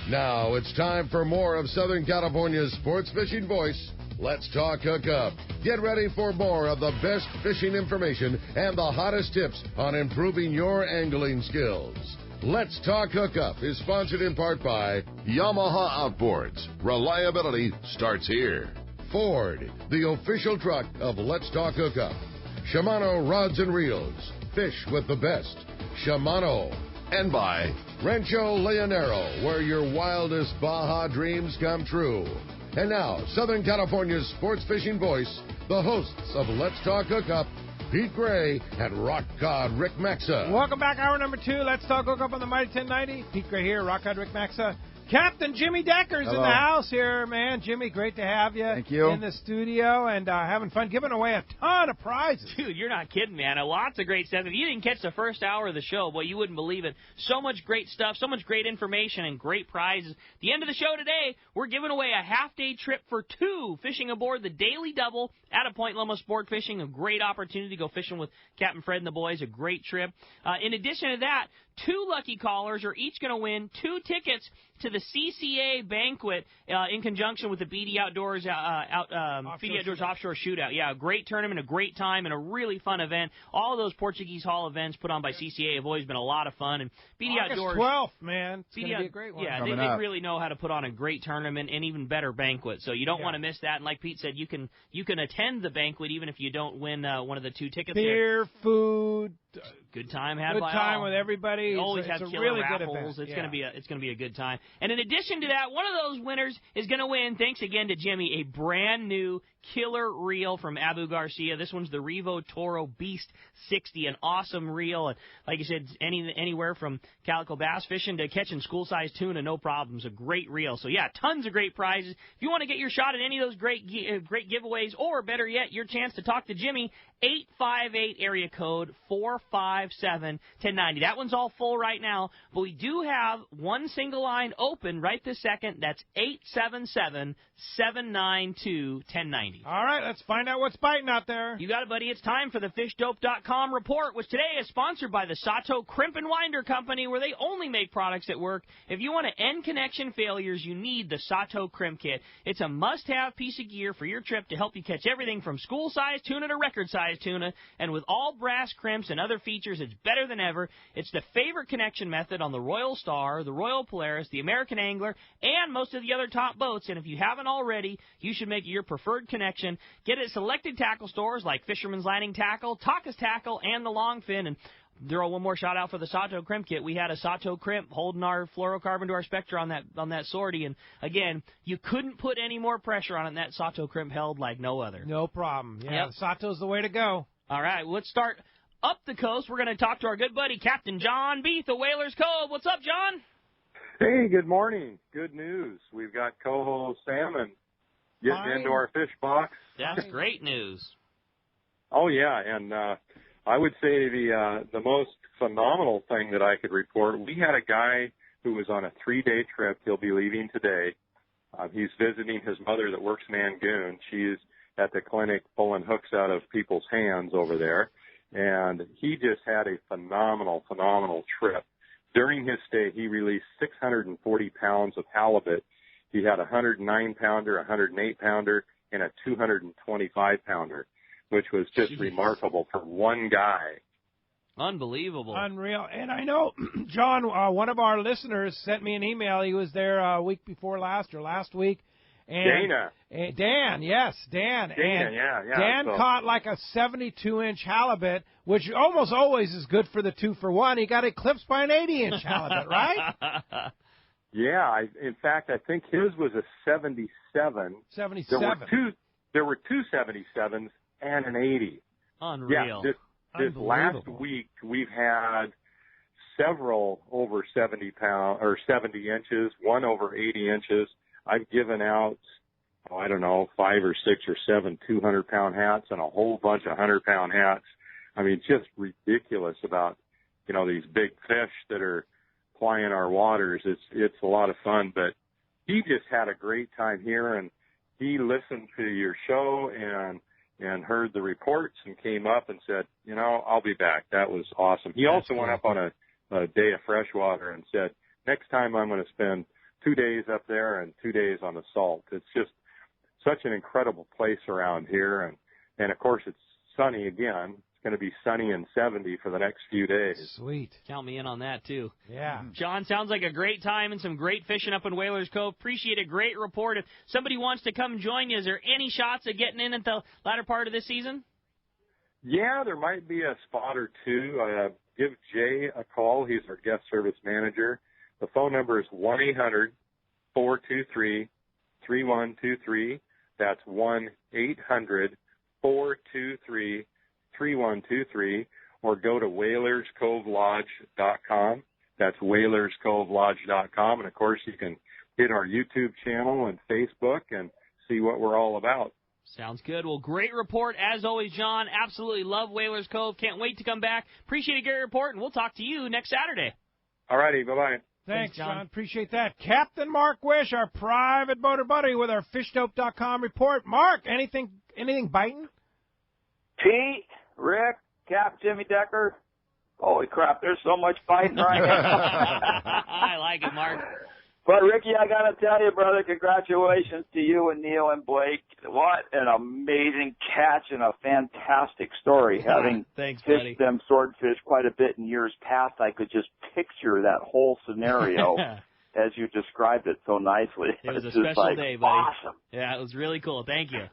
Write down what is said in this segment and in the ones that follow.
Now it's time for more of Southern California's sports fishing voice. Let's talk Hookup. Get ready for more of the best fishing information and the hottest tips on improving your angling skills. Let's Talk Hookup is sponsored in part by Yamaha Outboards. Reliability starts here. Ford, the official truck of Let's Talk Hookup. Shimano Rods and Reels. Fish with the best. Shimano. And by Rancho Leonero, where your wildest Baja dreams come true. And now, Southern California's sports fishing voice, the hosts of Let's Talk Hookup, Pete Gray and Rock God Rick Maxa. Welcome back, hour number 2. Let's Talk Hookup on the Mighty 1090. Pete Gray here, Rock God Rick Maxa. Captain Jimmy Decker's in the house here, man. Jimmy, great to have you. Thank you. In the studio and having fun, giving away a ton of prizes. Dude, you're not kidding, man. Lots of great stuff. If you didn't catch the first hour of the show, boy, you wouldn't believe it. So much great stuff, so much great information, and great prizes. At the end of the show today, we're giving away a half-day trip for 2 fishing aboard the Daily Double out of Point Loma Sport Fishing. A great opportunity to go fishing with Captain Fred and the boys. A great trip. In addition to that, 2 lucky callers are each going to win 2 tickets to the CCA banquet in conjunction with the BD Outdoors BD Outdoors Offshore Shootout. Yeah, a great tournament, a great time, and a really fun event. All of those Portuguese Hall events put on by CCA have always been a lot of fun. And BD Outdoors, August 12th, man. It's going to be a great one. Yeah, they really know how to put on a great tournament and even better banquet. So you don't want to miss that. And like Pete said, you can attend the banquet even if you don't win one of the 2 tickets. Beer, food. Good time had good by time all. With everybody. They always have killer really raffles. It's gonna be a good time. And in addition to that, one of those winners is gonna win. Thanks again to Jimmy, a brand new killer reel from Abu Garcia. This one's the Revo Toro Beast 60, an awesome reel. And like I said, anywhere from calico bass fishing to catching school-sized tuna, no problems. A great reel. So yeah, tons of great prizes. If you want to get your shot at any of those great giveaways, or better yet, your chance to talk to Jimmy, 858 area code 457-1090. That one's all full right now, but we do have one single line open right this second. That's 877-792-1090. All right, let's find out what's biting out there. You got it, buddy. It's time for the FishDope.com report, which today is sponsored by the Sato Crimp and Winder Company, where they only make products that work. If you want to end connection failures, you need the Sato Crimp Kit. It's a must-have piece of gear for your trip to help you catch everything from school-sized tuna to record-sized tuna. And with all brass crimps and other features, it's better than ever. It's the favorite connection method on the Royal Star, the Royal Polaris, the American Angler, and most of the other top boats. And if you haven't already, you should make it your preferred connection. Get it at selected tackle stores like Fisherman's Landing Tackle, Taka's Tackle, and the Longfin. And throw one more shout out for the Sato Crimp Kit. We had a Sato Crimp holding our fluorocarbon to our Spectra on that sortie, and again, you couldn't put any more pressure on it. And that Sato Crimp held like no other. No problem. Yeah, Sato's the way to go. All right, let's start up the coast. We're going to talk to our good buddy Captain John Beath of Whalers Cove. What's up, John? Hey, good morning. Good news. We've got coho salmon getting into our fish box. That's great news. Oh yeah, and I would say the most phenomenal thing that I could report, we had a guy who was on a 3-day trip. He'll be leaving today. He's visiting his mother that works in Angoon. She's at the clinic pulling hooks out of people's hands over there. And he just had a phenomenal trip. During his stay, he released 640 pounds of halibut. He had a 109-pounder, a 108-pounder, and a 225-pounder, which was just remarkable for one guy. Unbelievable. Unreal. And I know, John, one of our listeners sent me an email. He was there a week before last or last week. And Dan, yes, Dan. Dan, yeah. Dan caught like a 72-inch halibut, which almost always is good for the 2-for-1. He got eclipsed by an 80-inch halibut, right? Yeah, in fact, I think his was a 77. 77. There were two 77s and an 80. Unreal. Yeah, this last week we've had several over 70 inches, one over 80 inches. I've given out, 5 or 6 or 7 200-pound hats and a whole bunch of 100-pound hats. I mean, just ridiculous about, these big fish that are plying our waters. It's a lot of fun, but he just had a great time here, and he listened to your show and heard the reports and came up and said, I'll be back. That was awesome. He also went up on a day of freshwater and said, next time I'm going to spend 2 days up there and 2 days on the Salt. It's just such an incredible place around here. And of course, it's sunny again. It's going to be sunny and 70 for the next few days. Sweet. Count me in on that, too. Yeah. John, sounds like a great time and some great fishing up in Whalers Cove. Appreciate a great report. If somebody wants to come join you, is there any shots of getting in at the latter part of this season? Yeah, there might be a spot or two. Give Jay a call. He's our guest service manager. The phone number is 1-800-423-3123. That's 1-800-423-3123. Or go to whalerscovelodge.com. That's whalerscovelodge.com. And, of course, you can hit our YouTube channel and Facebook and see what we're all about. Sounds good. Well, great report, as always, John. Absolutely love Whalers Cove. Can't wait to come back. Appreciate a great report, and we'll talk to you next Saturday. All righty. Bye-bye. Thanks, John. Appreciate that. Captain Mark Wish, our private boater buddy with our fishdope.com report. Mark, anything biting? Pete, Rick, Cap, Jimmy Decker. Holy crap, there's so much fighting right now. I like it, Mark. But, Ricky, I got to tell you, brother, congratulations to you and Neil and Blake. What an amazing catch and a fantastic story. Having fished them swordfish quite a bit in years past, I could just picture that whole scenario as you described it so nicely. It was it's a special day, buddy. Awesome. Yeah, it was really cool. Thank you.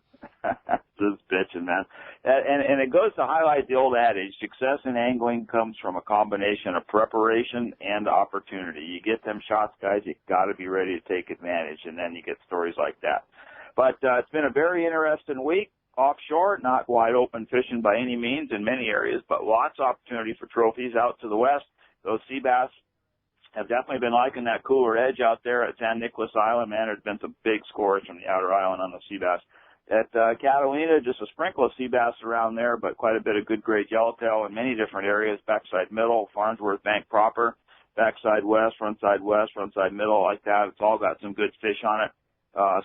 Just bitching, man. And it goes to highlight the old adage, success in angling comes from a combination of preparation and opportunity. You get them shots, guys, you got to be ready to take advantage, and then you get stories like that. But it's been a very interesting week offshore, not wide open fishing by any means in many areas, but lots of opportunity for trophies out to the west. Those sea bass have definitely been liking that cooler edge out there at San Nicolas Island. Man, there's been some big scores from the outer island on the sea bass. At Catalina, just a sprinkle of sea bass around there, but quite a bit of good great yellowtail in many different areas, backside middle, Farnsworth Bank proper, backside west, frontside middle, like that. It's all got some good fish on it.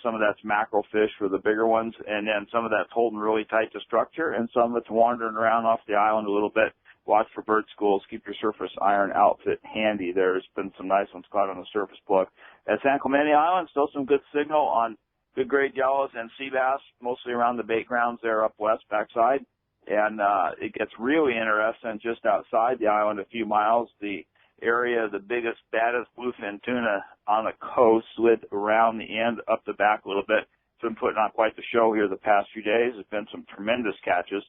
Some of that's mackerel fish for the bigger ones, and then some of that's holding really tight to structure, and some of it's wandering around off the island a little bit. Watch for bird schools. Keep your surface iron outfit handy. There's been some nice ones caught on the surface plug. At San Clemente Island, still some good signal on good great yellows and sea bass, mostly around the bait grounds there up west, backside. And it gets really interesting just outside the island a few miles. The area, the biggest, baddest bluefin tuna on the coast slid around the end, up the back a little bit. It's been putting on quite the show here the past few days. There's been some tremendous catches.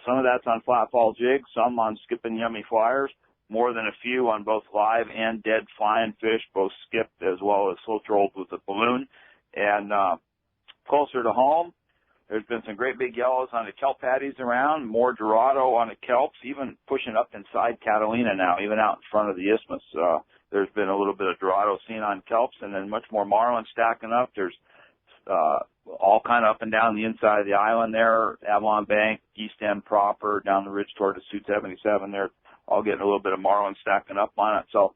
Some of that's on flat fall jigs, some on skipping yummy flyers, more than a few on both live and dead flying fish, both skipped as well as slow trolled with a balloon. And closer to home, there's been some great big yellows on the kelp patties around, more Dorado on the kelps, even pushing up inside Catalina now, even out in front of the isthmus. There's been a little bit of Dorado seen on kelps, and then much more marlin stacking up. There's all kind of up and down the inside of the island there, Avalon Bank, East End proper, down the ridge toward the Suite 77 there, all getting a little bit of marlin stacking up on it. So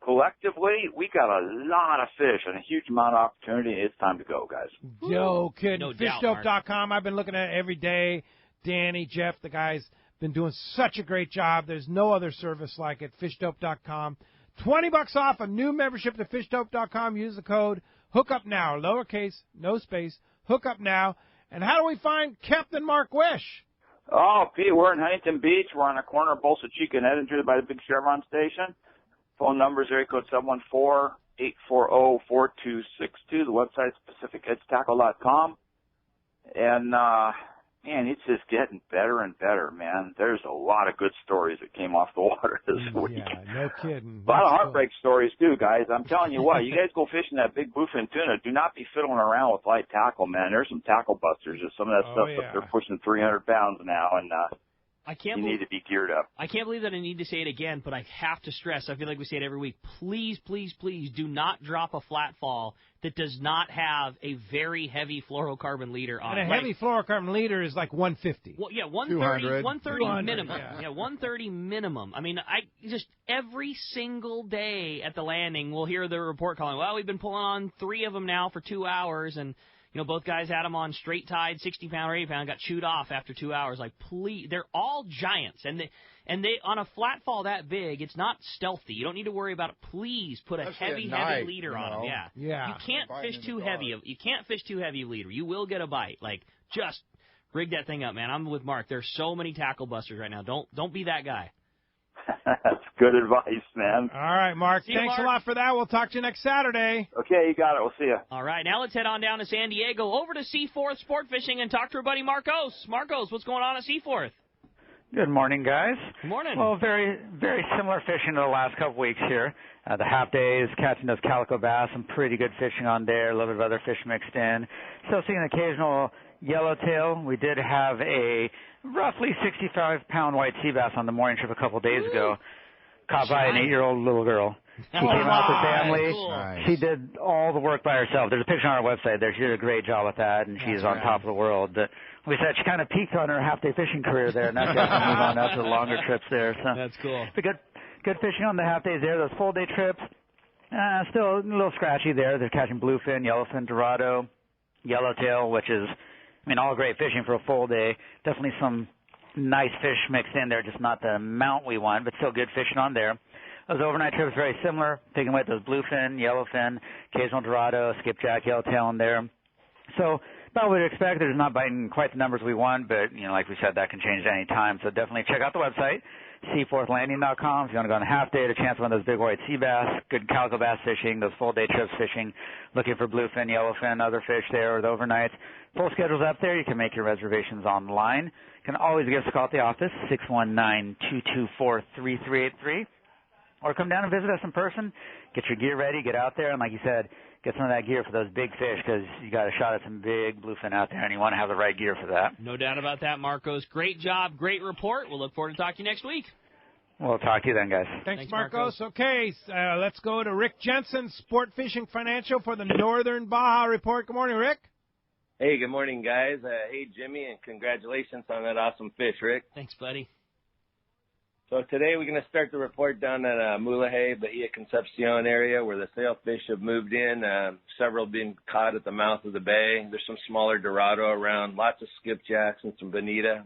collectively, we got a lot of fish and a huge amount of opportunity. It's time to go, guys. Yo, kid, no fishdope.com. I've been looking at it every day. Danny, Jeff, the guys been doing such a great job. There's no other service like it. Fishdope.com. $20 off a new membership to fishdope.com. Use the code Hookup Now, lowercase, no space, Hookup Now. And how do we find Captain Mark Wish? Oh, Pete, we're in Huntington Beach. We're on the corner of Bolsa Chica and Edinger by the big Chevron station. Phone number is area code 714-840-4262. The website's PacificEdgeTackle.com. And, man, it's just getting better and better, man. There's a lot of good stories that came off the water this week. Yeah, no kidding. A lot of heartbreak stories, too, guys. I'm telling you what, you guys go fishing that big bluefin tuna. Do not be fiddling around with light tackle, man. There's some tackle busters. There's some of that stuff that they're pushing 300 pounds now, and you need to be geared up. I can't believe that I need to say it again, but I have to stress, I feel like we say it every week, please, please, please do not drop a flat fall that does not have a very heavy fluorocarbon leader on it. And a heavy fluorocarbon leader is like 150. Well, yeah, 130 200, minimum. Yeah, 130 minimum. I mean, I just every single day at the landing, we'll hear the report calling, well, we've been pulling on 3 of them now for 2 hours, and Both guys had them on straight tide, 60-pound or 80-pound, got chewed off after 2 hours. Like, please, they're all giants, and they on a flat fall that big, it's not stealthy. You don't need to worry about it. Please put a heavy leader on them. Yeah. You can't fish too heavy. You can't fish too heavy leader. You will get a bite. Like, just rig that thing up, man. I'm with Mark. There's so many tackle busters right now. Don't be that guy. That's good advice, man. All right, Mark. See you, Thanks Mark. a lot for that. We'll talk to you next Saturday. Okay, you got it. We'll see you. All right, now let's head on down to San Diego, over to Seaforth Sport Fishing, and talk to our buddy Marcos. Marcos, what's going on at Seaforth? Good morning, guys. Good morning. Well, very, very similar fishing to the last couple weeks here. The half days, catching those calico bass, some pretty good fishing on there, a little bit of other fish mixed in. Still seeing an occasional yellowtail. We did have a roughly 65-pound white sea bass on the morning trip a couple days ago, caught by an 8-year-old little girl. She came out with her family. Nice. She did all the work by herself. There's a picture on our website there. She did a great job with that, and she's on top of the world. But we said she kind of peaked on her half-day fishing career there, and now she has to move on up to the longer trips there. So that's cool. But good fishing on the half-days there. Those full-day trips, still a little scratchy there. They're catching bluefin, yellowfin, dorado, yellowtail, which is, all great fishing for a full day. Definitely some nice fish mixed in there, just not the amount we want, but still good fishing on there. Those overnight trips very similar, taking away those bluefin, yellowfin, occasional dorado, skipjack, yellowtail in there. So about what we'd expect. There's not biting quite the numbers we want, but, like we said, that can change at any time. So definitely check out the website, seaforthlanding.com. If you want to go on a half day to chance one of those big white sea bass, good calico bass fishing, those full day trips fishing, looking for bluefin, yellowfin, other fish there, or the overnights. Full schedule's up there. You can make your reservations online. You can always give us a call at the office, 619-224-3383. Or come down and visit us in person, get your gear ready, get out there, and like you said, get some of that gear for those big fish because you got a shot at some big bluefin out there, and you want to have the right gear for that. No doubt about that, Marcos. Great job, great report. We'll look forward to talking to you next week. We'll talk to you then, guys. Thanks Marcos. Okay, let's go to Rick Jensen, Sport Fishing Financial for the Northern Baja Report. Good morning, Rick. Hey, good morning, guys. Hey, Jimmy, and congratulations on that awesome fish, Rick. Thanks, buddy. So today we're going to start the report down at Mulahay, Bahia Concepcion area where the sailfish have moved in. Several being caught at the mouth of the bay. There's some smaller dorado around, lots of skipjacks and some bonita.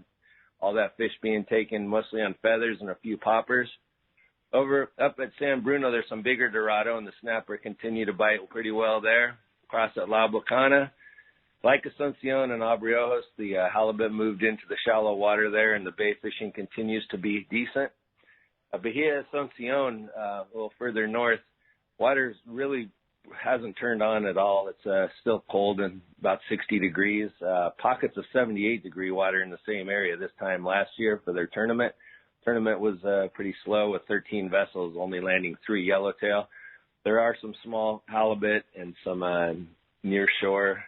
All that fish being taken mostly on feathers and a few poppers. Up at San Bruno, there's some bigger dorado, and the snapper continue to bite pretty well there. Across at La Bocana, like Asuncion and Abriojos, the halibut moved into the shallow water there, and the bay fishing continues to be decent. Bahia Asuncion, a little further north, water really hasn't turned on at all. It's still cold and about 60 degrees. Pockets of 78-degree water in the same area this time last year for their tournament. Tournament was pretty slow with 13 vessels, only landing 3 yellowtail. There are some small halibut and some near-shore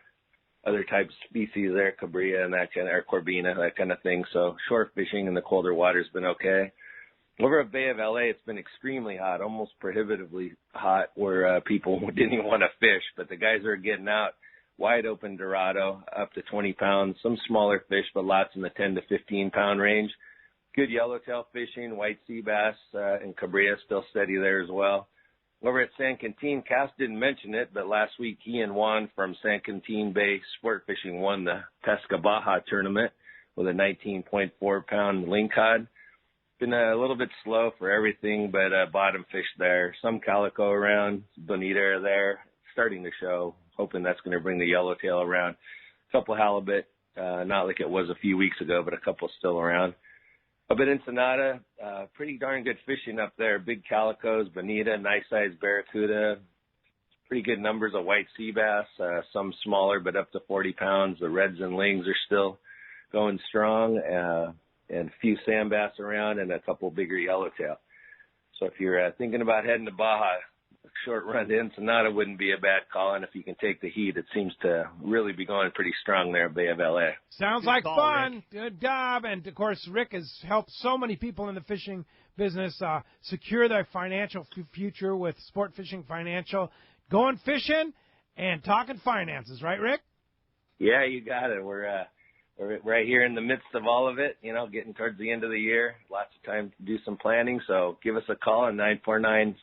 other types of species there, cabria and that kind of, or corbina, that kind of thing. So shore fishing in the colder water has been okay. Over at Bay of LA, it's been extremely hot, almost prohibitively hot, where people didn't even want to fish. But the guys are getting out, wide open dorado, up to 20 pounds, some smaller fish, but lots in the 10 to 15-pound range. Good yellowtail fishing, white sea bass, and cabria still steady there as well. Over at San Quintin, Cass didn't mention it, but last week he and Juan from San Quintin Bay Sport Fishing won the Pesca Baja tournament with a 19.4-pound lingcod. Been a little bit slow for everything, but bottom fish there. Some calico around, bonita are there, starting to show. Hoping that's going to bring the yellowtail around. A couple halibut, not like it was a few weeks ago, but a couple still around. Up at Ensenada, pretty darn good fishing up there. Big calicos, bonita, nice-sized barracuda. Pretty good numbers of white sea bass, some smaller but up to 40 pounds. The reds and lings are still going strong, and a few sand bass around and a couple bigger yellowtail. So if you're thinking about heading to Baja, a short run to Ensenada wouldn't be a bad call, and if you can take the heat, it seems to really be going pretty strong there at Bay of LA. Sounds like fun. Good job. And, of course, Rick has helped so many people in the fishing business secure their financial future with Sport Fishing Financial. Going fishing and talking finances, right, Rick? Yeah, you got it. We're we're right here in the midst of all of it, getting towards the end of the year. Lots of time to do some planning. So give us a call at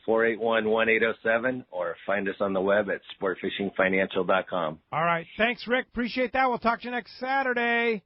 949-481-1807 or find us on the web at sportfishingfinancial.com. All right. Thanks, Rick. Appreciate that. We'll talk to you next Saturday.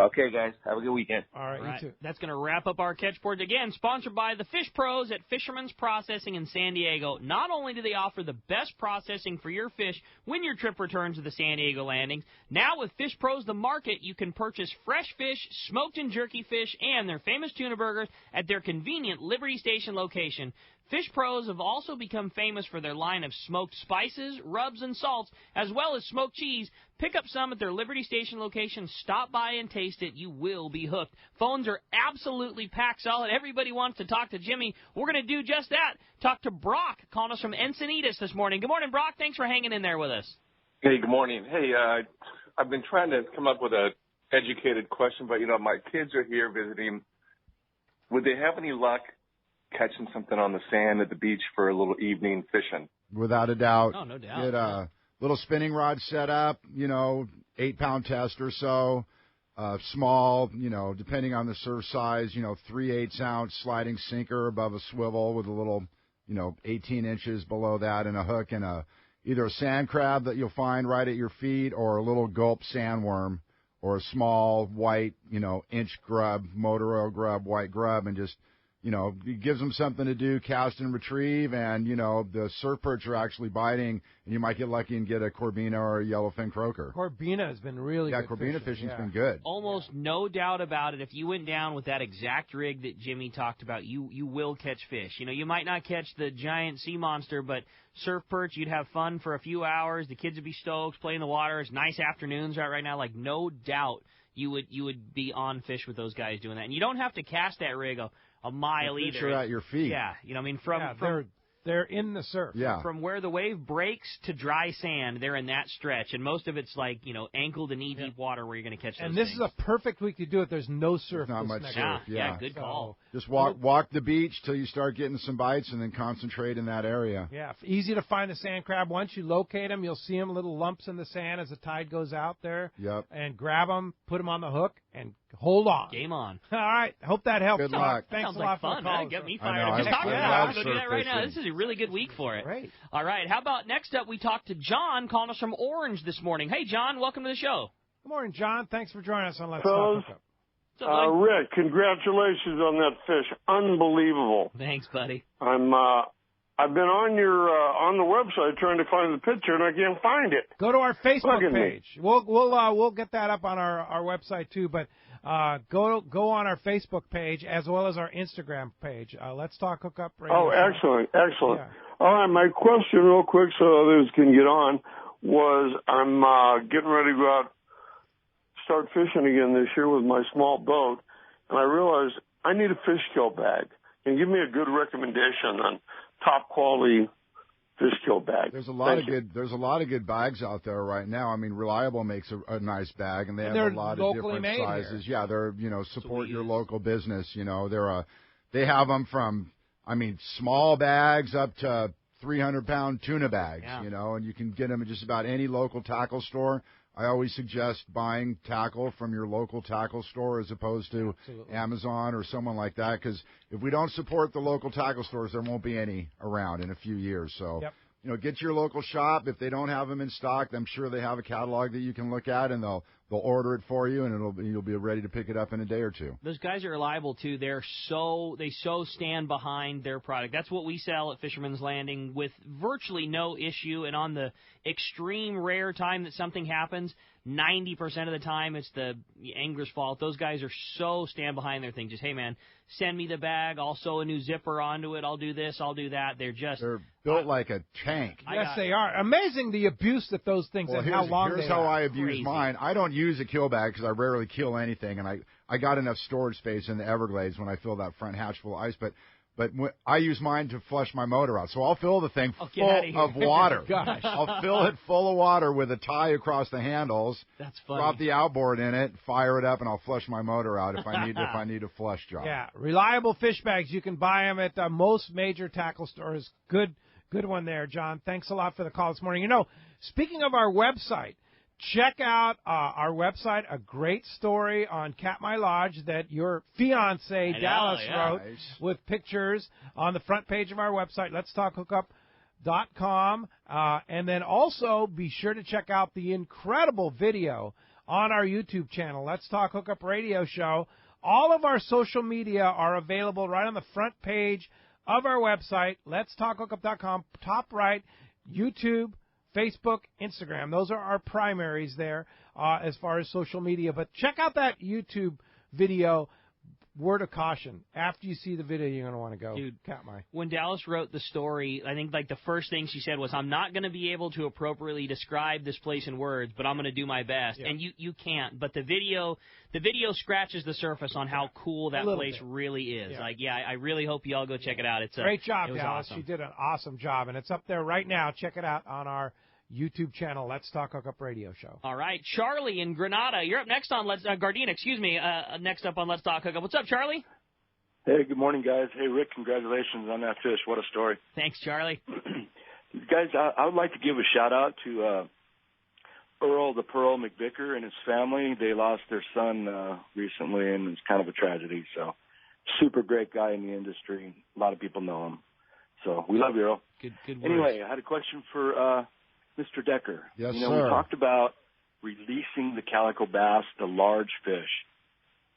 Okay, guys. Have a good weekend. All right, you too. That's going to wrap up our Catchboard again, sponsored by the Fish Pros at Fisherman's Processing in San Diego. Not only do they offer the best processing for your fish when your trip returns to the San Diego landings, now with Fish Pros The Market, you can purchase fresh fish, smoked and jerky fish, and their famous tuna burgers at their convenient Liberty Station location. Fish Pros have also become famous for their line of smoked spices, rubs, and salts, as well as smoked cheese. Pick up some at their Liberty Station location. Stop by and taste it. You will be hooked. Phones are absolutely packed solid. Everybody wants to talk to Jimmy. We're going to do just that. Talk to Brock, calling us from Encinitas this morning. Good morning, Brock. Thanks for hanging in there with us. Hey, good morning. Hey, I've been trying to come up with a educated question, but, my kids are here visiting. Would they have any luck catching something on the sand at the beach for a little evening fishing? Without a doubt. Oh, no doubt. Get a little spinning rod set up, 8-pound test or so, small, depending on the surf size, 3/8 ounce sliding sinker above a swivel with a little, 18 inches below that and a hook and either a sand crab that you'll find right at your feet or a little gulp sandworm or a small white, inch grub, motor oil grub, white grub, and just, it gives them something to do, cast and retrieve, and, the surf perch are actually biting, and you might get lucky and get a corbina or a yellowfin croaker. Corbina has been really good. Yeah, corbina fishing's been good. Almost no doubt about it. If you went down with that exact rig that Jimmy talked about, you will catch fish. You might not catch the giant sea monster, but surf perch, you'd have fun for a few hours. The kids would be stoked, play in the water. It's nice afternoons right now. Like, no doubt you would be on fish with those guys doing that. And you don't have to cast that rig a mile the fish either. are at your feet. Yeah, they're in the surf. Yeah. From where the wave breaks to dry sand, they're in that stretch, and most of it's like ankle to knee deep water where you're going to catch those And this things. is a perfect week to do it. There's no surf. There's not much next surf. week. Yeah, good call. Just walk the beach till you start getting some bites, and then concentrate in that area. Yeah, easy to find the sand crab. Once you locate them, you'll see them little lumps in the sand as the tide goes out there. Yep. And grab them, put them on the hook, and hold on. Game on. All right. Hope that helps. Good luck. Thanks Sounds a lot like for fun. the call. Get me I fired know, up. Just I talking love about it. I'm going to do surf that right now. fishing. This is a really good week for it. Great. All right. How about next up we talk to John, calling us from Orange this morning. Hey, John, welcome to the show. Good morning, John. Thanks for joining us on Let's Fellas, Talk Hookup. What's up, buddy? Rick, congratulations on that fish. Unbelievable. Thanks, buddy. I've been on your on the website trying to find the picture and I can't find it. Go to our Facebook Bugging me. page. We'll get that up on our website too. But go on our Facebook page as well as our Instagram page. Let's Talk Hookup. Oh, excellent. Yeah. All right, my question real quick so others can get on was I'm getting ready to go out, start fishing again this year with my small boat, and I realized I need a fish kill bag. Can you give me a good recommendation on top quality fish kill bag? There's a lot of good bags out there right now. I mean, Reliable makes a nice bag, and they have a lot of different sizes. Here. Yeah, they're support your local business. They have them from small bags up to 300-pound tuna bags. Yeah. And you can get them at just about any local tackle store. I always suggest buying tackle from your local tackle store as opposed to Amazon or someone like that, because if we don't support the local tackle stores, there won't be any around in a few years. So, get to your local shop. If they don't have them in stock, I'm sure they have a catalog that you can look at, and they'll order it for you, and you'll be ready to pick it up in a day or two. Those guys are reliable too. They so stand behind their product. That's what we sell at Fisherman's Landing with virtually no issue. And on the extreme rare time that something happens, 90% of the time it's the angler's fault. Those guys are so stand behind their thing. Just, hey man, send me the bag. I'll sew a new zipper onto it. I'll do this. I'll do that. They're built like a tank. Yes, they are. Amazing the abuse that those things and how long they are. Here's how I abuse Crazy. mine. I don't use a kill bag because I rarely kill anything, and I got enough storage space in the Everglades when I fill that front hatch full of ice. But I use mine to flush my motor out. So I'll fill the thing full of water. Gosh. I'll fill it full of water with a tie across the handles. That's funny. Drop the outboard in it, fire it up, and I'll flush my motor out if I need a flush job. Yeah, Reliable fish bags. You can buy them at most major tackle stores. Good one there, John. Thanks a lot for the call this morning. Speaking of our website, check out our website, a great story on Katmai Lodge that your fiance Dallas wrote with pictures on the front page of our website, letstalkhookup.com. And then also be sure to check out the incredible video on our YouTube channel, Let's Talk Hookup Radio Show. All of our social media are available right on the front page of our website, letstalkhookup.com, top right, YouTube, Facebook, Instagram. Those are our primaries there as far as social media. But check out that YouTube video. Word of caution. After you see the video, you're going to want to go. Dude, Katmai. When Dallas wrote the story, I think like the first thing she said was, I'm not going to be able to appropriately describe this place in words, but I'm going to do my best. Yeah. And you can't. But the video scratches the surface on how cool that place really is. Yeah. Like, yeah, I really hope you all go check it out. It's great job, Dallas. Awesome. She did an awesome job, and it's up there right now. Check it out on our YouTube channel, Let's Talk Hookup Radio Show. All right, Charlie in Granada, you're up next on Gardena, next up on Let's Talk Hookup. What's up, Charlie? Hey, good morning, guys. Hey, Rick, congratulations on that fish. What a story. Thanks, Charlie. Guys, I would like to give a shout-out to Earl the Pearl McVicker and his family. They lost their son recently, and it's kind of a tragedy. So, super great guy in the industry. A lot of people know him. So, we love you, Earl. Good Anyway, I had a question for Mr. Decker. Yes, sir. We talked about releasing the calico bass, the large fish.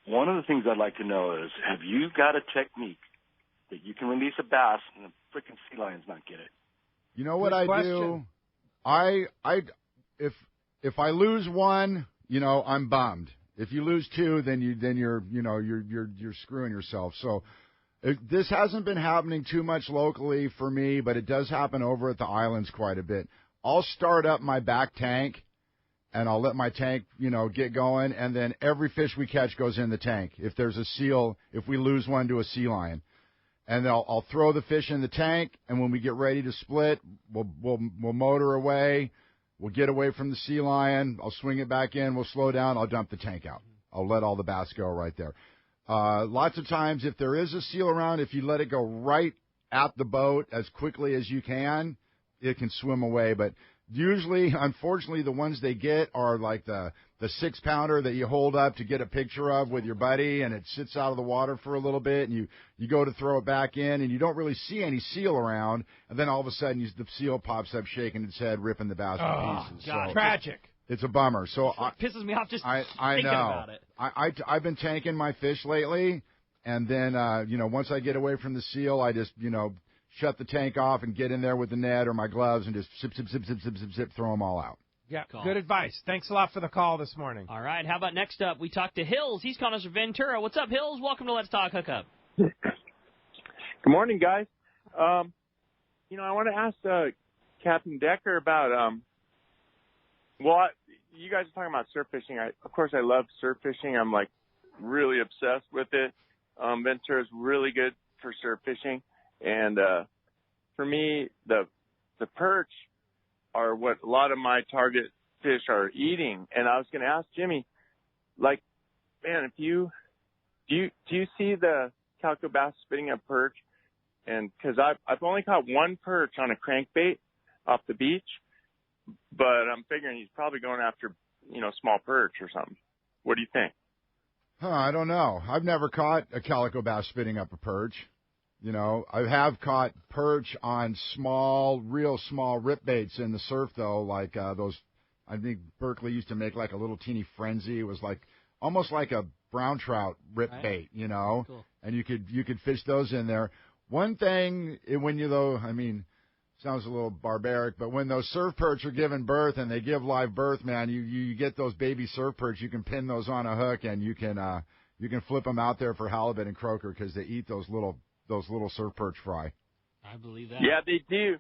One of the things I'd like to know is, have you got a technique that you can release a bass and the frickin' sea lions not get it? You know what I do? If I lose one, I'm bummed. If you lose two, then you're screwing yourself. So this hasn't been happening too much locally for me, but it does happen over at the islands quite a bit. I'll start up my back tank, and I'll let my tank, get going, and then every fish we catch goes in the tank. If there's a seal, if we lose one to a sea lion, and I'll throw the fish in the tank, and when we get ready to split, we'll motor away. We'll get away from the sea lion. I'll swing it back in. We'll slow down. I'll dump the tank out. I'll let all the bass go right there. Lots of times, if there is a seal around, if you let it go right at the boat as quickly as you can, it can swim away. But usually, unfortunately, the ones they get are like the 6-pounder that you hold up to get a picture of with your buddy, and it sits out of the water for a little bit, and you go to throw it back in, and you don't really see any seal around, and then all of a sudden the seal pops up shaking its head, ripping the bass to pieces. God, so tragic. It's a bummer. So it pisses me off just I thinking know. about it. I've been tanking my fish lately, and then once I get away from the seal, I just shut the tank off and get in there with the net or my gloves and just zip, throw them all out. Yeah, good advice. Thanks a lot for the call this morning. All right, how about next up? We talked to Hills. He's calling us from Ventura. What's up, Hills? Welcome to Let's Talk Hookup. Good morning, guys. I want to ask Captain Decker about, you guys are talking about surf fishing. Of course, I love surf fishing. I'm, really obsessed with it. Ventura is really good for surf fishing. And for me, the perch are what a lot of my target fish are eating. And I was going to ask Jimmy, man, do you see the calico bass spitting a perch? And because I've only caught one perch on a crankbait off the beach, but I'm figuring he's probably going after small perch or something. What do you think? I don't know. I've never caught a calico bass spitting up a perch. I have caught perch on real small rip baits in the surf, though, like those. I think Berkeley used to make a little teeny frenzy. It was almost like a brown trout rip bait, Cool. And you could fish those in there. One thing, sounds a little barbaric, but when those surf perch are giving birth and they give live birth, man, you get those baby surf perch. You can pin those on a hook, and you can flip them out there for halibut and croaker because they eat those little surf perch fry. I believe that. Yeah, they do.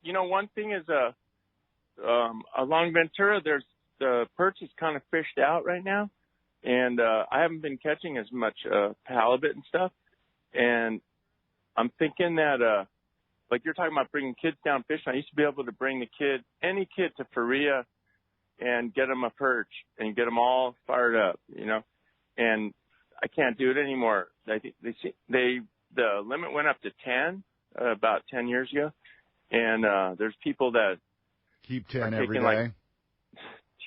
One thing is along Ventura, there's the perch is kind of fished out right now, and I haven't been catching as much halibut and stuff. And I'm thinking that, you're talking about bringing kids down fishing. I used to be able to bring any kid to Faria and get them a perch and get them all fired up, And I can't do it anymore. The limit went up to 10 about 10 years ago, and there's people that keep 10 every day.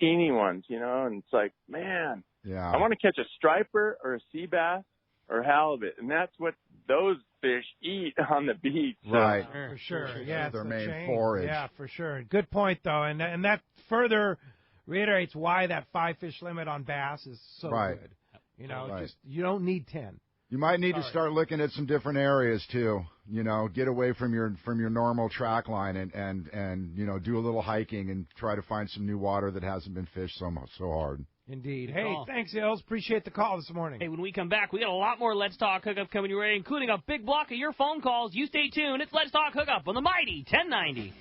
teeny ones, you know, and it's like, man, Yeah. I want to catch a striper or a sea bass or halibut, and that's what those fish eat on the beach. So. Right. For sure. Yeah, it's their the main chain. forage. Yeah, for sure. Good point, though, and that further reiterates why that 5-fish limit on bass is so Right. good. You know, Right. just you don't need 10. You might need to start looking at some different areas too. You know, get away from your normal track line and you know, do a little hiking and try to find some new water that hasn't been fished so hard. Indeed. Hey, thanks, Ills. Appreciate the call this morning. Hey, when we come back, we got a lot more Let's Talk Hookup coming your way, including a big block of your phone calls. You stay tuned. It's Let's Talk Hookup on the mighty 1090.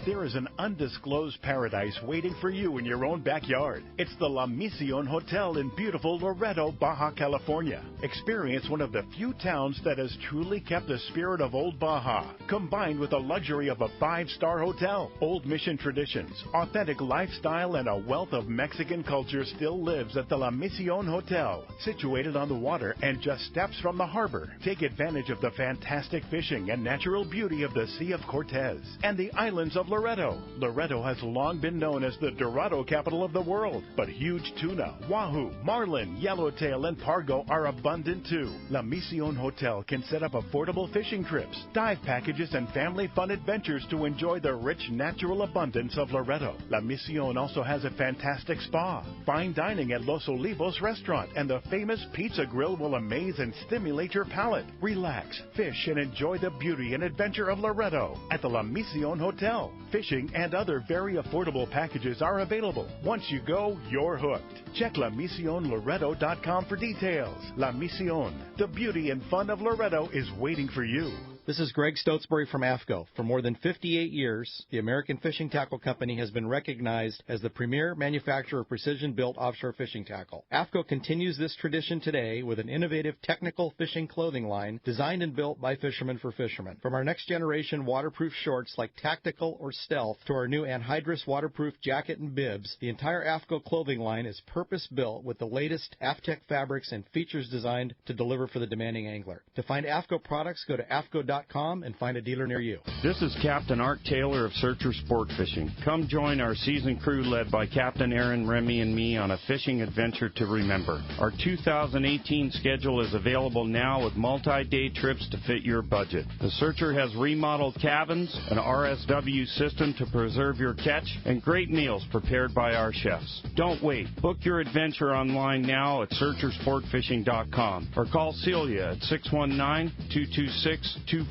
There is an undisclosed paradise waiting for you in your own backyard. It's the La Misión Hotel in beautiful Loreto, Baja California. Experience one of the few towns that has truly kept the spirit of old Baja, combined with the luxury of a 5-star hotel. Old mission traditions, authentic lifestyle, and a wealth of Mexican culture still lives at the La Misión Hotel. Situated on the water and just steps from the harbor, take advantage of the fantastic fishing and natural beauty of the Sea of Cortez and the islands of Loreto. Loreto has long been known as the Dorado capital of the world, but huge tuna, wahoo, marlin, yellowtail, and pargo are abundant too. La Misión Hotel can set up affordable fishing trips, dive packages, and family fun adventures to enjoy the rich natural abundance of Loreto. La Misión also has a fantastic spa, fine dining at Los Olivos restaurant, and the famous pizza grill will amaze and stimulate your palate. Relax, fish, and enjoy the beauty and adventure of Loreto at the La Misión Hotel. Fishing and other very affordable packages are available. Once you go, you're hooked. Check LaMisionLoreto.com for details. La Misión, the beauty and fun of Loreto is waiting for you. This is Greg Stotesbury from AFCO. For more than 58 years, the American Fishing Tackle Company has been recognized as the premier manufacturer of precision-built offshore fishing tackle. AFCO continues this tradition today with an innovative technical fishing clothing line designed and built by fishermen for fishermen. From our next-generation waterproof shorts like Tactical or Stealth to our new anhydrous waterproof jacket and bibs, the entire AFCO clothing line is purpose-built with the latest AFTEC fabrics and features designed to deliver for the demanding angler. To find AFCO products, go to AFCO.com and find a dealer near you. This is Captain Art Taylor of Searcher Sport Fishing. Come join our seasoned crew led by Captain Aaron, Remy, and me on a fishing adventure to remember. Our 2018 schedule is available now with multi-day trips to fit your budget. The Searcher has remodeled cabins, an RSW system to preserve your catch, and great meals prepared by our chefs. Don't wait. Book your adventure online now at SearcherSportFishing.com or call Celia at 619-226-2403.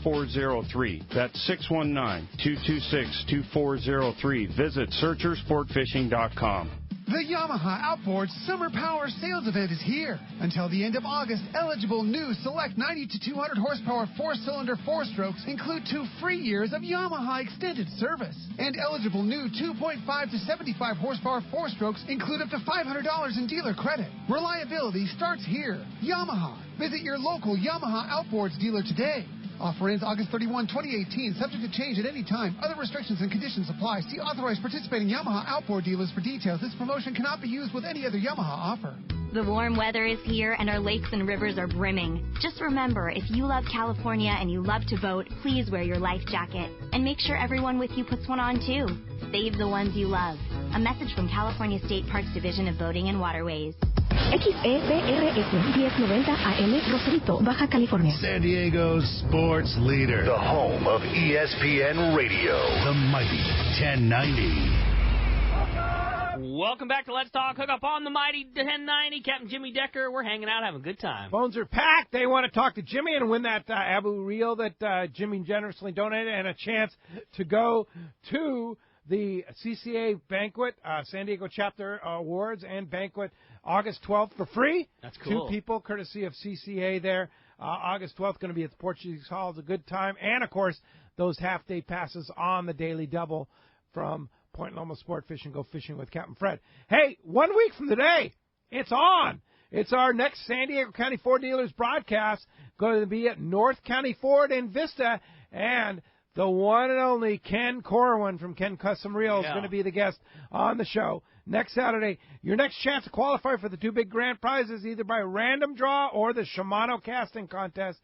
That's 619-226-2403. Visit SearcherSportFishing.com. The Yamaha Outboard Summer Power Sales Event is here. Until the end of August, eligible new select 90 to 200 horsepower 4-cylinder 4-strokes include 2 free years of Yamaha extended service. And eligible new 2.5 to 75 horsepower 4-strokes include up to $500 in dealer credit. Reliability starts here. Yamaha. Visit your local Yamaha Outboards dealer today. Offer ends August 31, 2018, subject to change at any time. Other restrictions and conditions apply. See authorized participating Yamaha outboard dealers for details. This promotion cannot be used with any other Yamaha offer. The warm weather is here and our lakes and rivers are brimming. Just remember, if you love California and you love to boat, please wear your life jacket. And make sure everyone with you puts one on too. Save the ones you love. A message from California State Parks Division of Boating and Waterways. XEBRS 1090 AM Rosarito, Baja California. San Diego's sports leader. The home of ESPN Radio. The mighty 1090. Welcome back to Let's Talk Hookup on the mighty 1090. Captain Jimmy Decker. We're hanging out, having a good time. Phones are packed. They want to talk to Jimmy and win that Abu Reel that Jimmy generously donated and a chance to go to the CCA banquet, San Diego Chapter Awards and banquet, August 12th for free. That's cool. 2 people, courtesy of CCA there. August 12th, going to be at the Portuguese Hall. It's a good time. And, of course, those half-day passes on the Daily Double from Point Loma Sport Fishing. Go fishing with Captain Fred. Hey, 1 week from today, it's on. It's our next San Diego County Ford Dealers broadcast. Going to be at North County Ford in Vista. And the one and only Ken Corwin from Ken Custom Reel is going to be the guest on the show next Saturday. Your next chance to qualify for the 2 big grand prizes, either by random draw or the Shimano casting contest.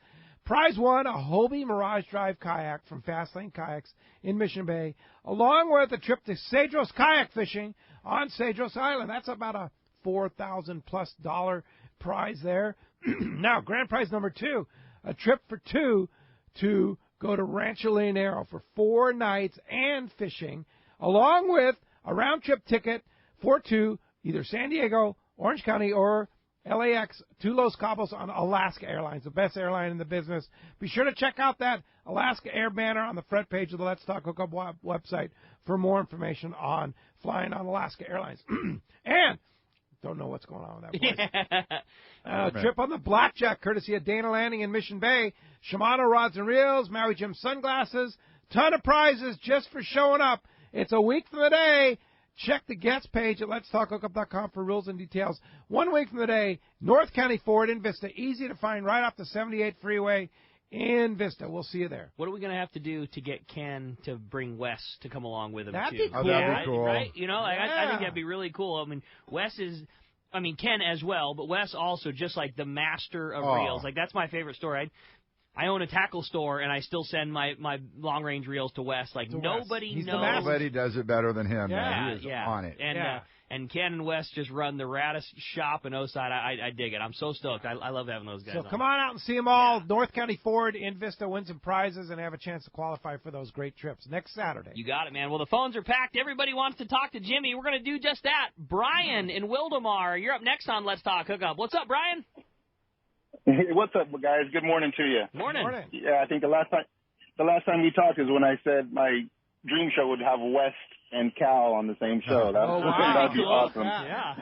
Prize one, a Hobie Mirage Drive kayak from Fastlane Kayaks in Mission Bay, along with a trip to Cedros kayak fishing on Cedros Island. That's about a $4,000+ prize there. Now, grand prize number 2, a trip for 2 to go to Rancho Leonero for 4 nights and fishing, along with a round-trip ticket for 2, either San Diego, Orange County, or LAX to Los Cabos on Alaska Airlines, the best airline in the business. Be sure to check out that Alaska Air banner on the front page of the Let's Talk Hookup website for more information on flying on Alaska Airlines. And don't know what's going on with that place. Trip on the Blackjack, courtesy of Dana Landing in Mission Bay. Shimano rods and reels, Maui Jim sunglasses, ton of prizes just for showing up. It's a week from the day. Check the guest page at letstalkhookup.com for rules and details. 1 week from the day, North County Ford in Vista. Easy to find right off the 78 freeway in Vista. We'll see you there. What are we going to have to do to get Ken to bring Wes to come along with him, that'd too? Be cool. That'd be cool. Right? You know, I think that'd be really cool. I mean, Ken as well, but Wes also just like the master of reels. Like, that's my favorite story. I own a tackle store, and I still send my long-range reels to Wes. Like, nobody knows. Nobody does it better than him, yeah, man. He is yeah. on it. And Ken and Wes just run the raddest shop in Oside. I dig it. I'm so stoked. I love having those guys So on. come on out and see them all. Yeah. North County Ford in Vista, win some prizes, and have a chance to qualify for those great trips next Saturday. You got it, man. Well, the phones are packed. Everybody wants to talk to Jimmy. We're going to do just that. Brian in Wildemar, you're up next on Let's Talk Hookup. What's up, Brian? Hey, what's up, guys? Good morning to you. Morning. Yeah, I think the last time we talked is when I said my dream show would have West and Cal on the same show. That'd be awesome. Yeah.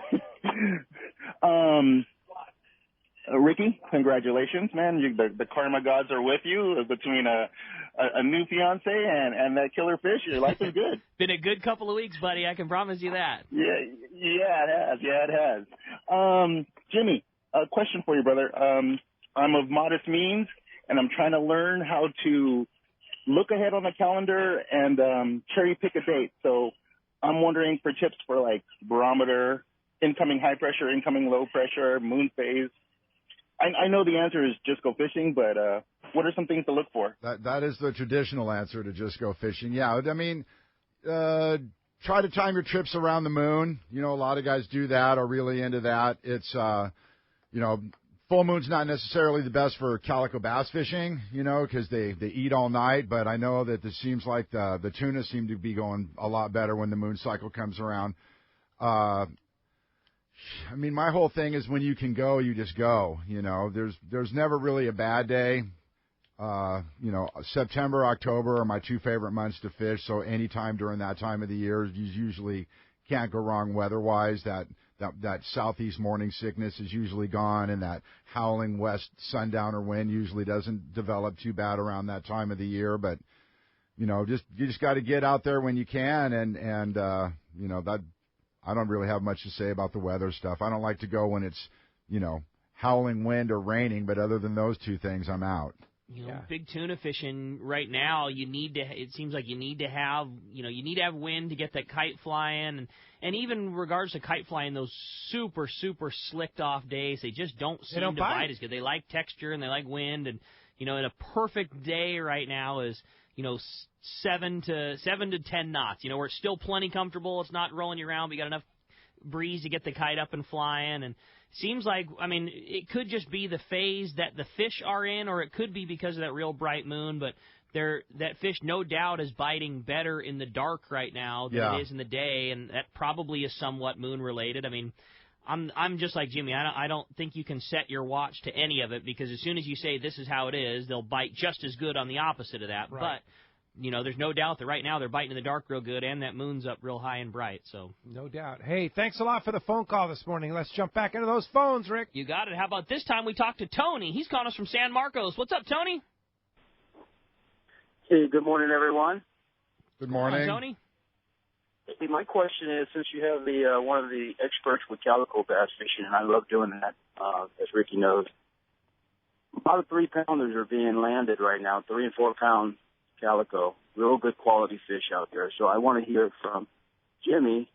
Ricky, congratulations, man. The karma gods are with you between a new fiance and that killer fish. Your life is good. Been a good couple of weeks, buddy. I can promise you that. Yeah, it has. Jimmy, a question for you, brother. I'm of modest means, and I'm trying to learn how to look ahead on the calendar and cherry pick a date. So I'm wondering for tips for like barometer, incoming high pressure, incoming low pressure, moon phase. I know the answer is just go fishing, but what are some things to look for? That is the traditional answer, to just go fishing. Yeah, I mean, try to time your trips around the moon. You know, a lot of guys do that, are really into that. It's full moon's not necessarily the best for calico bass fishing, because they eat all night. But I know that it seems like the tuna seem to be going a lot better when the moon cycle comes around. I mean, my whole thing is when you can go, you just go. There's never really a bad day. September, October are my 2 favorite months to fish. So anytime during that time of the year, you usually can't go wrong weather-wise. That southeast morning sickness is usually gone, and that howling west sundowner wind usually doesn't develop too bad around that time of the year. But you just got to get out there when you can, and that I don't really have much to say about the weather stuff. I don't like to go when it's howling wind or raining, but other than those 2 things, I'm out. Big tuna fishing right now, it seems like you need to have wind to get that kite flying. And even in regards to kite flying, those super, super slicked off days, they just don't seem to bite as good. They like texture and they like wind. And, in a perfect day right now is, 7 to 10 knots, where it's still plenty comfortable. It's not rolling you around, but you got enough breeze to get the kite up and flying. And seems like, it could just be the phase that the fish are in, or it could be because of that real bright moon, but that fish no doubt is biting better in the dark right now than it is in the day, and that probably is somewhat moon related. I'm just like Jimmy. I don't think you can set your watch to any of it, because as soon as you say this is how it is, they'll bite just as good on the opposite of that. Right. But there's no doubt that right now they're biting in the dark real good, and that moon's up real high and bright. So no doubt. Hey, thanks a lot for the phone call this morning. Let's jump back into those phones, Rick. You got it. How about this time we talk to Tony? He's calling us from San Marcos. What's up, Tony? Hey, good morning, everyone. Good morning, Tony. Hey, my question is, since you have one of the experts with calico bass fishing, and I love doing that, as Ricky knows, a lot of 3-pounders are being landed right now, 3 and 4 pound calico, real good quality fish out there. So I want to hear from Jimmy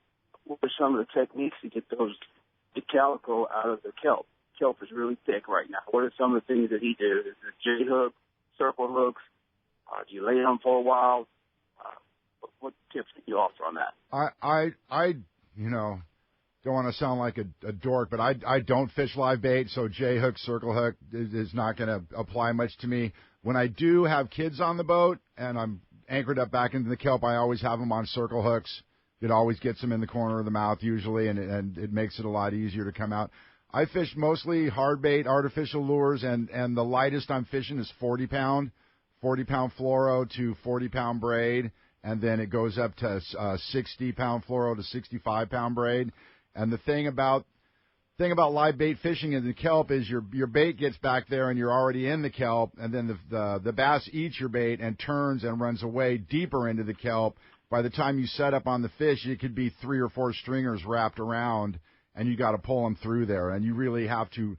what are some of the techniques to get the calico out of the kelp. kelp is really thick right now. What are some of the things that he does? Is it J-hook, circle hooks? Do you lay them for a while? What tips can you offer on that? I don't want to sound like a dork, but I don't fish live bait, so J-hook, circle hook is not going to apply much to me. When I do have kids on the boat and I'm anchored up back into the kelp, I always have them on circle hooks. It always gets them in the corner of the mouth usually, and it makes it a lot easier to come out. I fish mostly hard bait, artificial lures, and the lightest I'm fishing is 40-pound fluoro to 40-pound braid, and then it goes up to 60-pound fluoro to 65-pound braid. And the thing about live bait fishing in the kelp is your bait gets back there and you're already in the kelp, and then the bass eats your bait and turns and runs away deeper into the kelp. By the time you set up on the fish, it could be 3 or 4 stringers wrapped around, and you got to pull them through there. And you really have to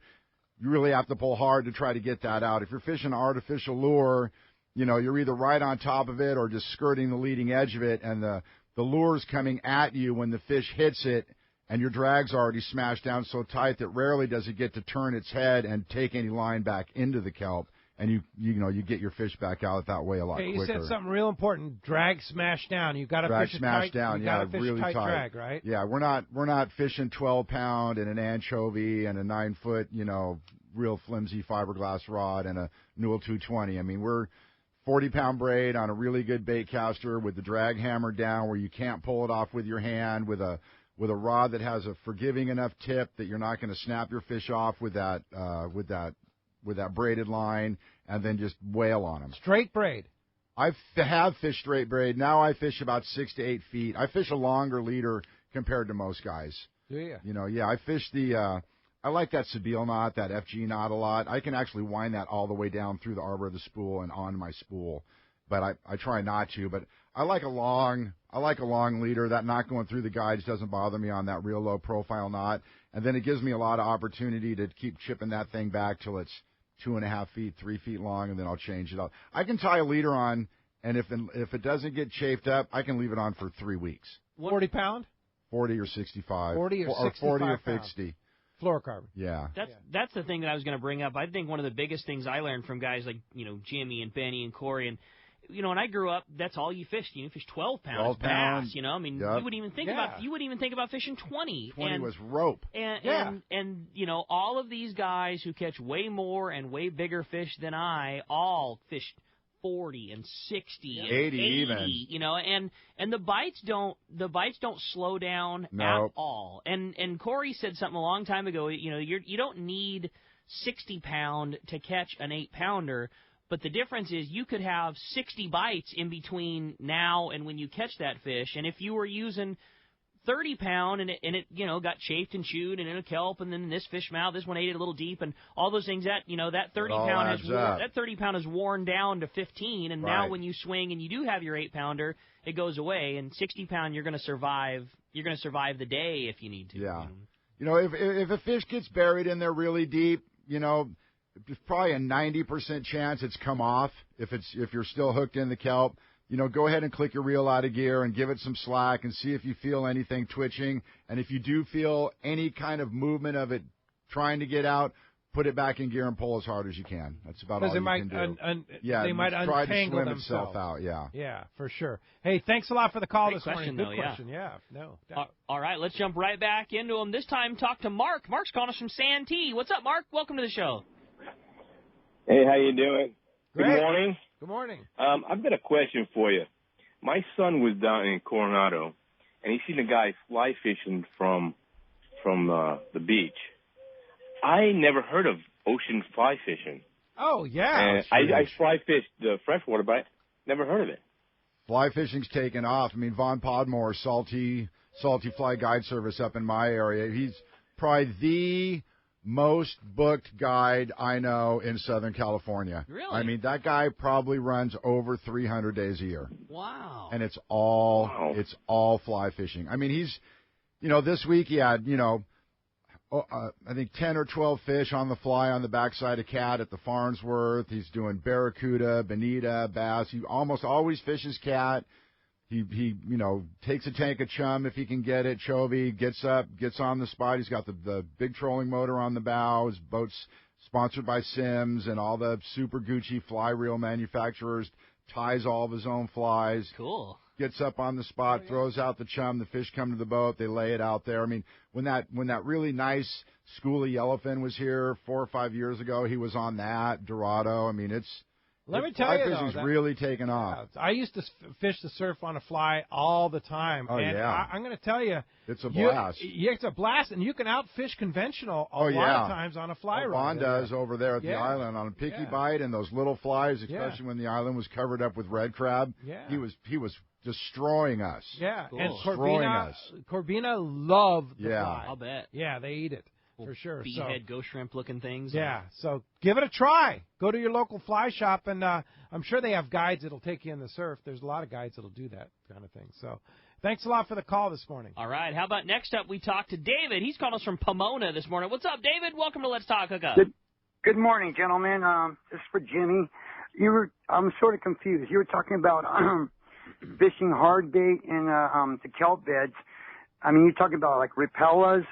pull hard to try to get that out. If you're fishing an artificial lure, you're either right on top of it or just skirting the leading edge of it, and the lure's coming at you when the fish hits it, and your drag's already smashed down so tight that rarely does it get to turn its head and take any line back into the kelp, and you get your fish back out that way a lot quicker. You said something real important. Drag smash down. You got to fish it smash tight. down. You Yeah, got to fish really tight tight drag, right? Yeah, we're not fishing 12-pound and an anchovy and a 9-foot, real flimsy fiberglass rod and a Newell 220. I mean, we're 40-pound braid on a really good bait caster with the drag hammered down where you can't pull it off with your hand, with a rod that has a forgiving enough tip that you're not going to snap your fish off with that braided line, and then just wail on them. Straight braid. I have fished straight braid. Now I fish about 6 to 8 feet. I fish a longer leader compared to most guys. Do you? I fish I like that Sebile knot, that FG knot a lot. I can actually wind that all the way down through the arbor of the spool and on my spool, but I try not to. But I like a long leader. That knot going through the guides doesn't bother me on that real low profile knot, and then it gives me a lot of opportunity to keep chipping that thing back till it's 2.5 feet, 3 feet long, and then I'll change it up. I can tie a leader on, and if it doesn't get chafed up, I can leave it on for 3 weeks. 40-pound? 40 or 65. 40 or 65 40 or pounds. 60. Fluorocarbon. Yeah. That's the thing that I was going to bring up. I think one of the biggest things I learned from guys like Jimmy and Benny and Corey, and when I grew up, that's all you fished. You fished 12 pounds bass. You wouldn't even think about fishing 20. 20 was rope. And all of these guys who catch way more and way bigger fish than I all fished 40 and 60 and 80 even. And the bites don't slow down at all. And Corey said something a long time ago, you don't need 60-pound to catch an 8-pounder, but the difference is you could have 60 bites in between now and when you catch that fish, and if you were using 30-pound and it got chafed and chewed and in a kelp, and then in this fish mouth, this one ate it a little deep, and all those things, that 30-pound has worn down to 15, and now when you swing and you do have your 8-pounder, it goes away, and 60-pound you're going to survive the day if you need to. Yeah. If a fish gets buried in there really deep, there's probably a 90% chance it's come off if you're still hooked in the kelp. Go ahead and click your reel out of gear and give it some slack and see if you feel anything twitching. And if you do feel any kind of movement of it trying to get out, put it back in gear and pull as hard as you can. That's about all you can do. They might try untangle to swim themselves. itself out. Yeah. Yeah, for sure. Hey, thanks a lot for the call Great this morning. question, Good question. Yeah. No. All right, let's jump right back into them. This time, talk to Mark. Mark's calling us from Santee. What's up, Mark? Welcome to the show. Hey, how you doing? Great. Good morning. Good morning. I've got a question for you. My son was down in Coronado, and he seen a guy fly fishing from the beach. I never heard of ocean fly fishing. Oh, yeah. And I fly fished the freshwater, but I never heard of it. Fly fishing's taken off. I mean, Von Podmore, Salty Fly Guide Service up in my area. He's probably the most booked guide I know in Southern California. Really? I mean, that guy probably runs over 300 days a year. Wow. And it's all fly fishing. I mean, he's, this week he had, I think 10 or 12 fish on the fly on the backside of Cat at the Farnsworth. He's doing barracuda, bonita, bass. He almost always fishes Cat. He takes a tank of chum if he can get it. Chovy gets up, gets on the spot. He's got the big trolling motor on the bow. His boat's sponsored by Sims and all the super Gucci fly reel manufacturers. Ties all of his own flies. Cool. Gets up on the spot, throws out the chum. The fish come to the boat. They lay it out there. I mean, when that really nice schoolie yellowfin was here 4 or 5 years ago, he was on that Dorado. I mean, Let me tell you, though, fishing's really taken off. I used to fish the surf on a fly all the time. Oh, and yeah. I'm going to tell you. It's a blast. It's a blast, and you can outfish conventional a lot of times on a fly rod. Vaughn does over there at the island on a picky bite and those little flies, especially when the island was covered up with red crab. Yeah. He was destroying us. Yeah, cool. And destroying Corbina love the Yeah. fly. I'll bet. Yeah, they eat it. For sure. Beadhead, ghost shrimp looking things. Yeah, so give it a try. Go to your local fly shop, and I'm sure they have guides that'll take you in the surf. There's a lot of guides that'll do that kind of thing. So thanks a lot for the call this morning. All right, how about next up we talk to David. He's called us from Pomona this morning. What's up, David? Welcome to Let's Talk Hookup. Good morning, gentlemen. This is for Jimmy. I'm sort of confused. You were talking about fishing hard bait in the kelp beds. I mean, you're talking about like Rapellas,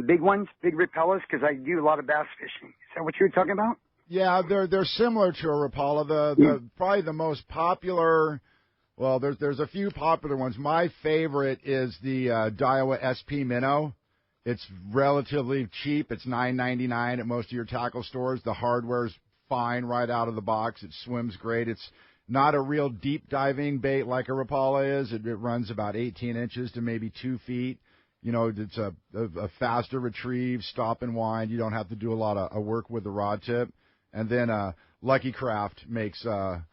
big ones, big Rapellas, because I do a lot of bass fishing. Is that what you were talking about? Yeah, they're similar to a Rapala. The probably the most popular. Well, there's a few popular ones. My favorite is the Daiwa SP Minnow. It's relatively cheap. It's $9.99 at most of your tackle stores. The hardware's fine right out of the box. It swims great. It's not a real deep diving bait like a Rapala is. It runs about 18 inches to maybe 2 feet. It's a faster retrieve, stop and wind. You don't have to do a lot of work with the rod tip. And then Lucky Craft makes a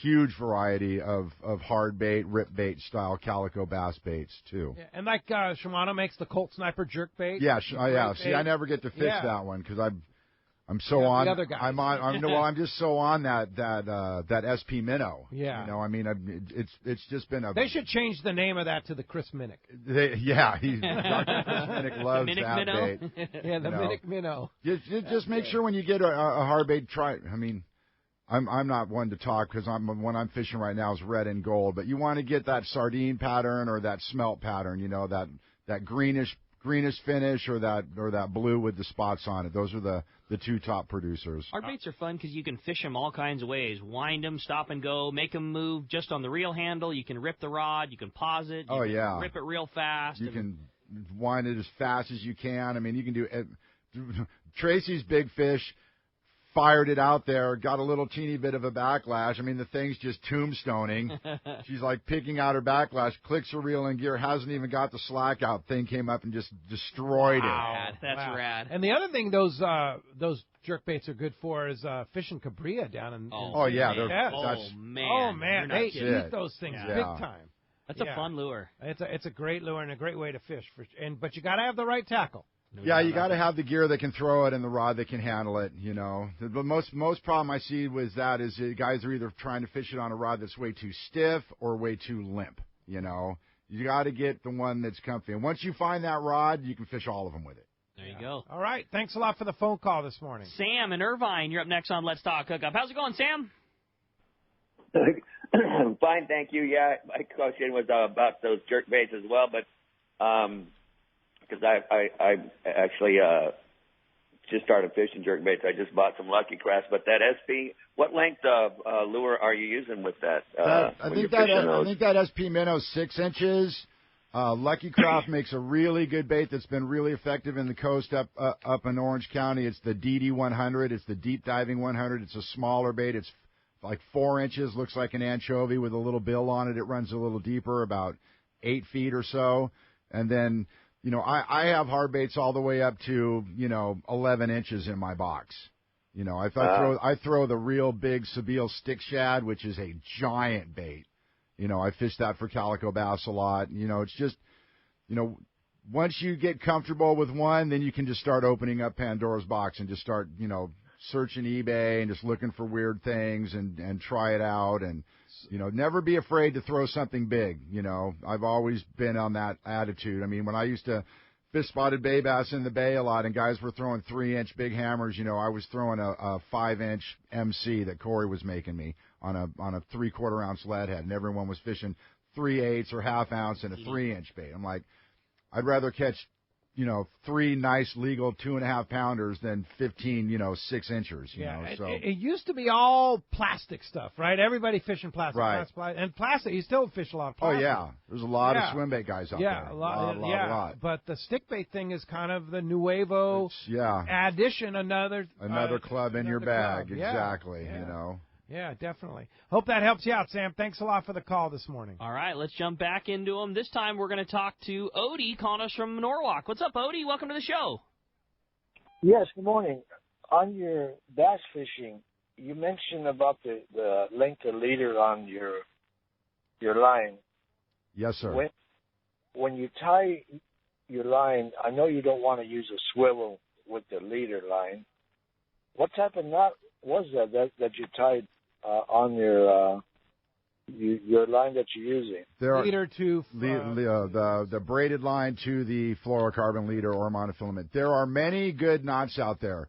huge variety of hard bait, rip bait style calico bass baits too. Yeah, and like Shimano makes the Colt Sniper jerk bait. Yeah, yeah. See, I never get to fish that one because I'm so on. The other guys. I'm just so on that SP Minnow. Yeah. I mean, it's just been a. They should change the name of that to the Chris Minnick. Dr. Chris Minnick loves Minnick that Minnow? bait. Yeah, the Minnick Minnow. Just make sure when you get a hard bait, try. I mean, I'm not one to talk because when I'm fishing right now is red and gold, but you want to get that sardine pattern or that smelt pattern. That greenish finish or that blue with the spots on it. Those are the two top producers. Hard baits are fun because you can fish them all kinds of ways. Wind them, stop and go, make them move just on the reel handle. You can rip the rod. You can pause it. You can rip it real fast. You can wind it as fast as you can. I mean, you can do it. Tracy's big fish fired it out there, got a little teeny bit of a backlash. I mean, the thing's just tombstoning. She's like picking out her backlash, clicks her reel in gear, hasn't even got the slack out. Thing came up and just destroyed it. That's rad. And the other thing those jerk baits are good for is fishing Cabria down in. Oh yeah, man, they eat those things big time. That's a fun lure. It's a great lure and a great way to fish. But you got to have the right tackle. Yeah, you got to have the gear that can throw it and the rod that can handle it. The most problem I see with that is guys are either trying to fish it on a rod that's way too stiff or way too limp. You got to get the one that's comfy. And once you find that rod, you can fish all of them with it. There you go. All right. Thanks a lot for the phone call this morning. Sam in Irvine, you're up next on Let's Talk Hookup. How's it going, Sam? Fine, thank you. Yeah, my question was about those jerk baits as well, but because I actually just started fishing jerk baits. I just bought some Lucky Crafts, but that SP, what length of lure are you using with that? I think that SP Minnow's 6 inches. Lucky Craft makes a really good bait that's been really effective in the coast up in Orange County. It's the DD100. It's the deep diving 100. It's a smaller bait. It's like 4 inches, looks like an anchovy with a little bill on it. It runs a little deeper, about 8 feet or so. And then, I have hard baits all the way up to, 11 inches in my box. I throw the real big Sebile stick shad, which is a giant bait. I fish that for calico bass a lot. It's just, once you get comfortable with one, then you can just start opening up Pandora's box and just start, searching eBay and just looking for weird things and try it out. And, never be afraid to throw something big. I've always been on that attitude. I mean, when I used to fish spotted bay bass in the bay a lot, and guys were throwing 3-inch big hammers. You know, I was throwing a 5-inch MC that Corey was making me on a 3/4 ounce lead head, and everyone was fishing 3/8 or half ounce and a 3-inch bait. I'm like, I'd rather catch, 3 nice legal 2.5 pounders than 15, 6-inchers. You know, so it used to be all plastic stuff, right? Everybody fishing plastic, Right. and plastic. You still fish a lot of plastic. Oh yeah, there's a lot of swim bait guys out there. Yeah, a lot. But the stick bait thing is kind of the nuevo addition. Another club in your bag, club. exactly. Yeah. Yeah, definitely. Hope that helps you out, Sam. Thanks a lot for the call this morning. All right, let's jump back into them. This time we're going to talk to Odie calling us from Norwalk. What's up, Odie? Welcome to the show. Yes, good morning. On your bass fishing, you mentioned about the length of leader on your line. Yes, sir. When you tie your line, I know you don't want to use a swivel with the leader line. What type of knot was that you tied on your line that you're using? Leader to the braided line to the fluorocarbon leader or monofilament. There are many good knots out there.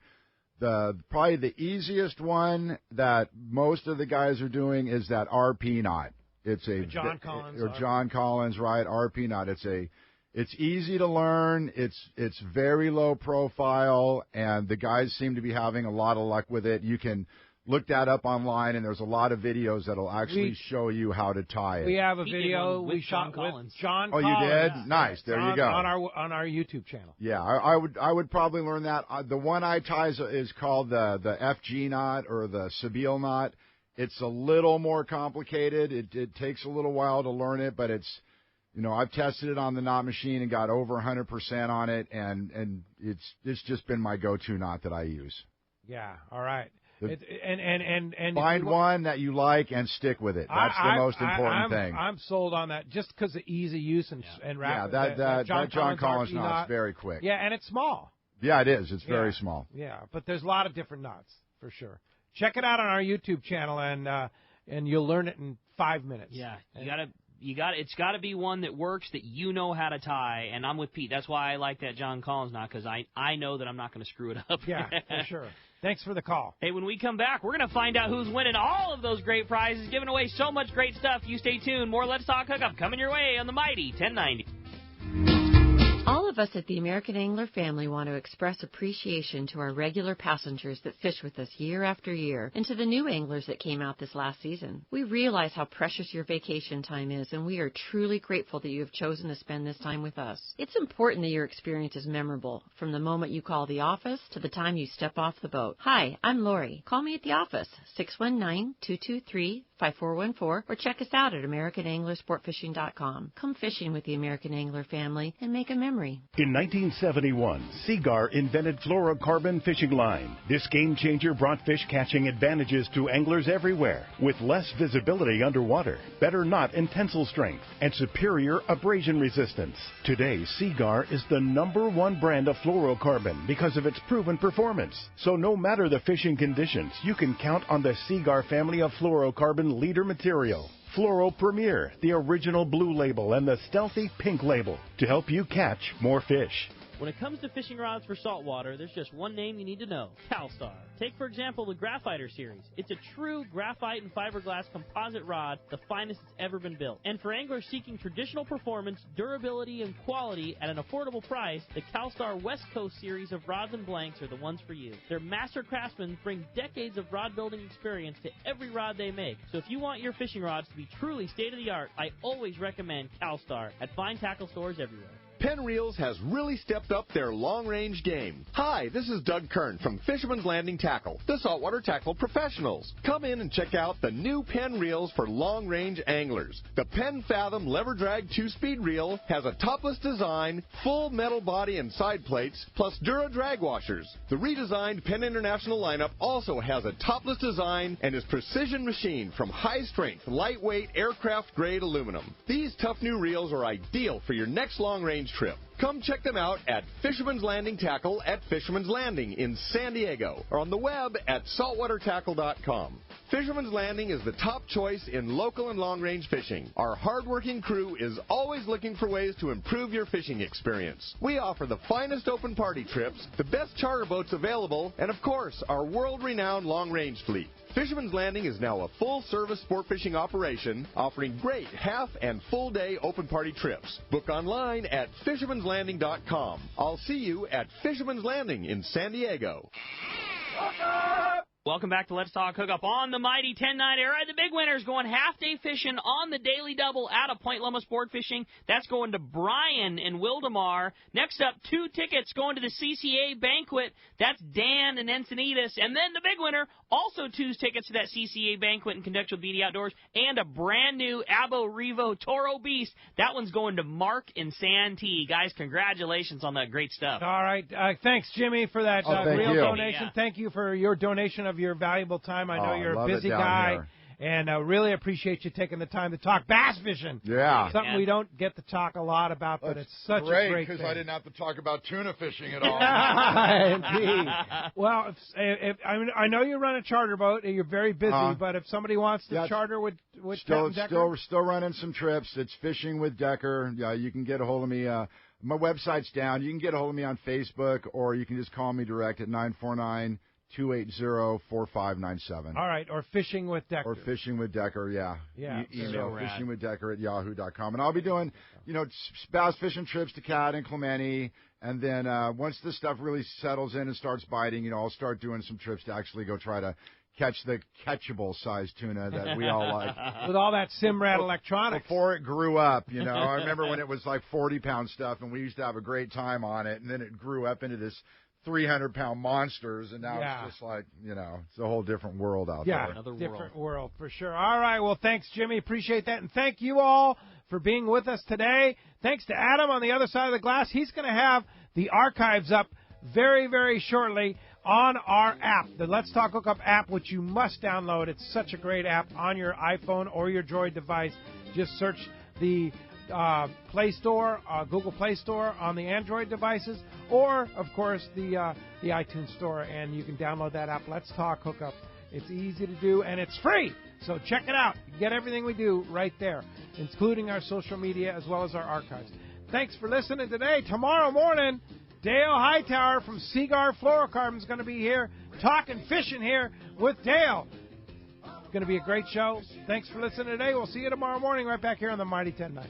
Probably the easiest one that most of the guys are doing is that RP knot. It's a John Collins or John Collins, right? RP knot. It's easy to learn. It's very low profile, and the guys seem to be having a lot of luck with it. You can look that up online, and there's a lot of videos that'll actually show you how to tie it. We have a video with we shot Collins. with John Oh, Collins. you did? Nice. There you go. On our YouTube channel. Yeah, I would probably learn that. The one I tie is called the FG knot or the Sabile knot. It's a little more complicated. It takes a little while to learn it, but it's, I've tested it on the knot machine and got over 100% on it, and it's just been my go-to knot that I use. Yeah. All right. And find one that you like and stick with it. That's the most important thing. I'm sold on that just because of easy use and rapid. Yeah, that John Collins knot's very quick. Yeah, and it's small. Yeah, it is. It's very small. Yeah, but there's a lot of different knots for sure. Check it out on our YouTube channel, and you'll learn it in 5 minutes. Yeah, it's got to be one that works, that you know how to tie, and I'm with Pete. That's why I like that John Collins knot, because I know that I'm not going to screw it up. Yeah, for sure. Thanks for the call. Hey, when we come back, we're going to find out who's winning all of those great prizes, giving away so much great stuff. You stay tuned. More Let's Talk Hookup coming your way on the Mighty 1090. All of us at the American Angler family want to express appreciation to our regular passengers that fish with us year after year, and to the new anglers that came out this last season. We realize how precious your vacation time is, and we are truly grateful that you have chosen to spend this time with us. It's important that your experience is memorable, from the moment you call the office to the time you step off the boat. Hi, I'm Lori. Call me at the office, 619-223-5414, or check us out at AmericanAnglerSportFishing.com. Come fishing with the American Angler family and make a memory. In 1971, Seagar invented fluorocarbon fishing line. This game changer brought fish catching advantages to anglers everywhere, with less visibility underwater, better knot and tensile strength, and superior abrasion resistance. Today, Seagar is the #1 brand of fluorocarbon because of its proven performance. So no matter the fishing conditions, you can count on the Seagar family of fluorocarbon leader material. Fluoro Premier, the original blue label, and the stealthy pink label to help you catch more fish. When it comes to fishing rods for saltwater, there's just one name you need to know: CalStar. Take, for example, the Graphiter series. It's a true graphite and fiberglass composite rod, the finest it's ever been built. And for anglers seeking traditional performance, durability, and quality at an affordable price, the CalStar West Coast series of rods and blanks are the ones for you. Their master craftsmen bring decades of rod building experience to every rod they make. So if you want your fishing rods to be truly state-of-the-art, I always recommend CalStar at fine tackle stores everywhere. Penn Reels has really stepped up their long-range game. Hi, this is Doug Kern from Fisherman's Landing Tackle, the saltwater tackle professionals. Come in and check out the new Penn Reels for long-range anglers. The Penn Fathom Lever Drag 2-speed reel has a topless design, full metal body and side plates, plus Dura drag washers. The redesigned Penn International lineup also has a topless design and is precision machined from high-strength, lightweight, aircraft-grade aluminum. These tough new reels are ideal for your next long-range trip. Come check them out at Fisherman's Landing Tackle at Fisherman's Landing in San Diego or on the web at saltwatertackle.com. Fisherman's Landing is the top choice in local and long-range fishing. Our hard-working crew is always looking for ways to improve your fishing experience. We offer the finest open party trips, the best charter boats available, and of course, our world-renowned long-range fleet. Fisherman's Landing is now a full-service sport fishing operation offering great half and full-day open party trips. Book online at fishermanslanding.com. I'll see you at Fisherman's Landing in San Diego. Welcome back to Let's Talk Hookup on the Mighty 10-9 era. The big winner's going half-day fishing on the Daily Double out of Point Loma Sport Fishing. That's going to Brian in Wildemar. Next up, 2 tickets going to the CCA banquet. That's Dan in Encinitas. And then the big winner, also 2 tickets to that CCA banquet in conjunction with BD Outdoors, and a brand-new Abo Revo Toro Beast. That one's going to Mark in Santee. Guys, congratulations on that great stuff. All right. Thanks, Jimmy, for that real donation. Yeah. Thank you for your donation of your valuable time. I know you're a busy guy, here. and really appreciate you taking the time to talk bass fishing. Yeah. Something we don't get to talk a lot about, but it's such a great because thing. I didn't have to talk about tuna fishing at all. Indeed. Well, I know you run a charter boat, and you're very busy, but if somebody wants to charter with Captain Decker? Still running some trips. It's Fishing with Decker. You can get a hold of me. My website's down. You can get a hold of me on Facebook, or you can just call me direct at 949-280-4597. All right, or Fishing with Decker. Or Fishing with Decker, yeah. Email fishingwithdecker@yahoo.com. And I'll be doing, bass fishing trips to Cat and Clemente. And then once this stuff really settles in and starts biting, I'll start doing some trips to actually go try to catch the catchable size tuna that we all like. With all that Simrad electronics. Before it grew up, I remember when it was like 40-pound stuff, and we used to have a great time on it, and then it grew up into this 300-pound monsters, and now it's just like, it's a whole different world out there. Another different world, for sure. All right, well, thanks, Jimmy. Appreciate that. And thank you all for being with us today. Thanks to Adam on the other side of the glass. He's going to have the archives up very, very shortly on our app, the Let's Talk Hookup app, which you must download. It's such a great app on your iPhone or your Droid device. Just search the Play Store, Google Play Store on the Android devices, or, of course, the iTunes Store, and you can download that app, Let's Talk Hookup. It's easy to do, and it's free, so check it out. You get everything we do right there, including our social media as well as our archives. Thanks for listening today. Tomorrow morning, Dale Hightower from Seagar Fluorocarbon is going to be here talking fishing here with Dale. It's going to be a great show. Thanks for listening today. We'll see you tomorrow morning right back here on the Mighty 10-9.